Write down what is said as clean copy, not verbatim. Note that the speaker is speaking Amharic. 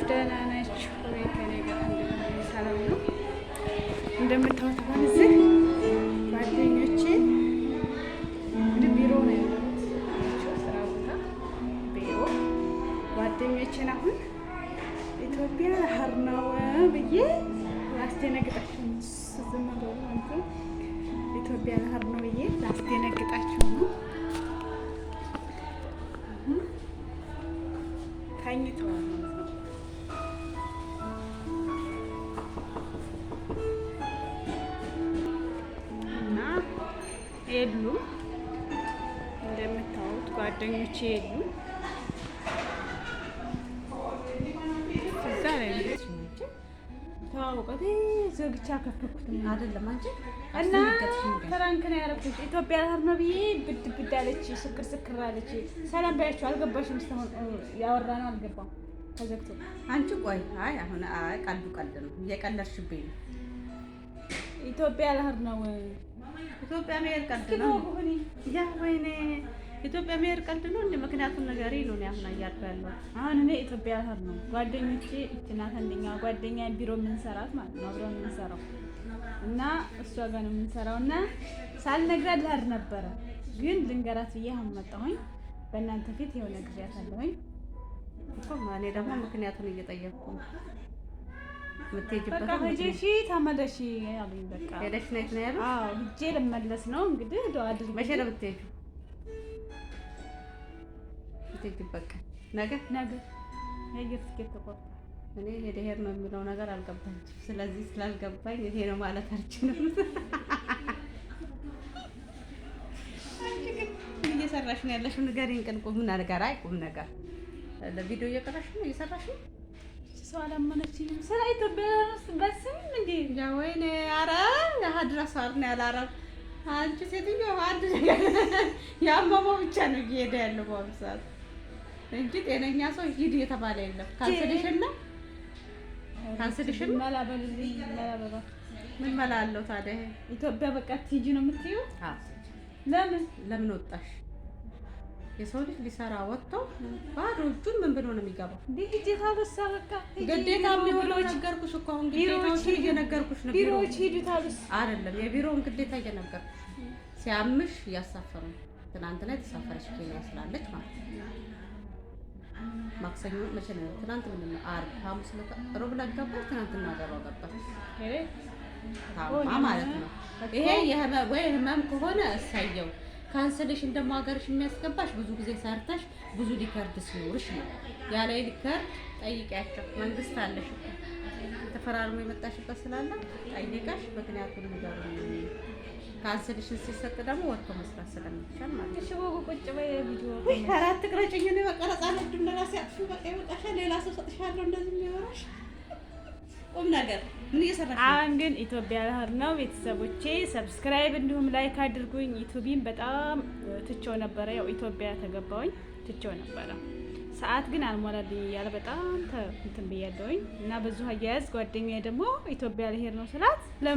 ደህና ናችሁ ወይ? ከእኔ ጋር ሰላም ነው። እንደምታዩት አሁን እዚህ ጓደኞቼ ወደ ቢሮ ነው ያለሁት። ስራ ቦታ ቢሮ ጓደኞቼን አሁን ኢትዮጵያ ሀር ነው ብዬ ላስደነግጣችሁ ዝም ብሎ እንትን ኢትዮጵያ ሀር ነው ብዬ ላስደነግጣችሁ ነው። ተኝተዋል ማለት ነው። እና የሉም እንደምታዩት ጓደኞቼ የሉም። እዛ ላይ ተዋውቀት ዘግቻ ከፈኩት አይደለም አንቺ እና ፍራንክ ነው ያደረኩት። ኢትዮጵያ ሀር ነው ብዬ ብድ ብድ አለች፣ ስክር ስክር አለች። ሰላም ባያችሁ አልገባሽም። ያወራነው አልገባም ተዘግቶ። አንቺ ቆይ አይ አሁን አይ ቀልድ ነው እየቀለድሽብኝ ነው። ኢትዮጵያ ሀር ነው ኢትዮጵያ መሄድ ቀልድ ነው። ያ ወይኔ ኢትዮጵያ መሄድ ቀልድ ነው እንዴ? ምክንያቱም ነገር ነው ያሁን አያልኩ ያለው አሁን እኔ ኢትዮጵያ ሀር ነው ጓደኞቼ እችናት አንደኛ ጓደኛ ቢሮ የምንሰራት ማለት ነው አብረን የምንሰራው እና እሷ ጋር ነው የምንሰራው እና ሳልነግራት ልሄድ ነበረ ግን ልንገራት ብዬ አሁን መጣሁኝ። በእናንተ ፊት የሆነ ግሪያት አለሁኝ እኮ እኔ ደግሞ ምክንያቱን እየጠየቅኩ ነው። በቃ ሂጂ ተመለሺ አሉኝ። በቃ ሄደሽ ነይ ነው ያለው? አዎ ሂጄ ልመለስ ነው እንግዲህ ዶ አድርጊ። መቼ ነው የምትሄጂው? በቃ ነገ የአየር ትኬት ተቆርጧል። እኔ ሄድ ነው የሚለው ነገር አልገባኝም። ስለዚህ ስላልገባኝ ይሄ ነው ማለት አልችልም። እየሰራሽ ነው ያለሽው? ንገሪኝ። ቅን ቁም ነገር አይ ቁም ነገር ለቪዲዮ እየቀረሽ ነው እየሰራሽ ነው? ሰው አላመነችኝም። ስለ ኢትዮጵያ በስም እንዴ ያ ወይኔ ኧረ ያድረስ አርነ ያላረብ አንቺ ሴትዮ አንድ ነገር ያመመው ብቻ ነው እየሄደ ያለው በአሁኑ ሰዓት እንጂ ጤነኛ ሰው ሂድ የተባለ የለም። ካንስልሽና ምን መላ አለው ታዲያ? ኢትዮጵያ በቃ ትሂጂ ነው የምትይው? ለምን ወጣሽ? የሰው ልጅ ሊሰራ ወጥቶ ባዶ እጁን ምን ብሎ ነው የሚገባው? ግዴታ በሳ በቃ ግዴታ የሚሆነው ነገርኩሽ እኮ አሁን ግዴታዎች እየነገርኩሽ ነው። ቢሮዎች ሂዱ ታሉስ አይደለም የቢሮውን ግዴታ እየነገርኩሽ ሲያምሽ እያሳፈሩ ትናንትና የተሳፈረች ኬንያ ስላለች ማለት ነው። ማክሰኞ መቼ ነው? ትናንት ምንድን ነው? ዓርብ፣ ሐሙስ፣ ሮብ ላይ ገባች። ትናንትና ገባው ገባች ታማ ማለት ነው። ይሄ ህመም ከሆነ እሳየው ካንስልሽ እንደሞ ሀገርሽ የሚያስገባሽ ብዙ ጊዜ ሰርተሽ ብዙ ሪከርድ ሲኖርሽ ነው። ያለ ሪከርድ ጠይቂያቸው። መንግስት አለሽ እኮ ተፈራርሞ የመጣሽበት ስላለ ጠይቀሽ ምክንያቱም ነገር ካንስልሽን ሲሰጥ ደግሞ ወጥቶ መስራት ስለሚቻል ማለት ነው። ሽቦ ቁጭ በይ ቪዲዮ ወይ አራት ቅረጭኝ ነው በቀረጻ ነው እንደራሴ አጥፉ በቃ ይወጣሻል። ሌላ ሰው ሰጥሻለሁ እንደዚህ የሚያወራሽ ቁም ነገር ምን እየሰራሽ ነው? አሁን ግን ኢትዮጵያ ሀር ነው ቤተሰቦቼ። ሰብስክራይብ እንዲሁም ላይክ አድርጉኝ። ዩቲዩብን በጣም ትቼው ነበረ። ያው ኢትዮጵያ ተገባሁኝ ትቼው ነበረ። ሰዓት ግን አልሞላልኝ እያለ በጣም እንትን ብያለሁኝ እና ብዙ አያያዝ ጓደኛዬ ደግሞ ኢትዮጵያ ልሄድ ነው ስላት ለምን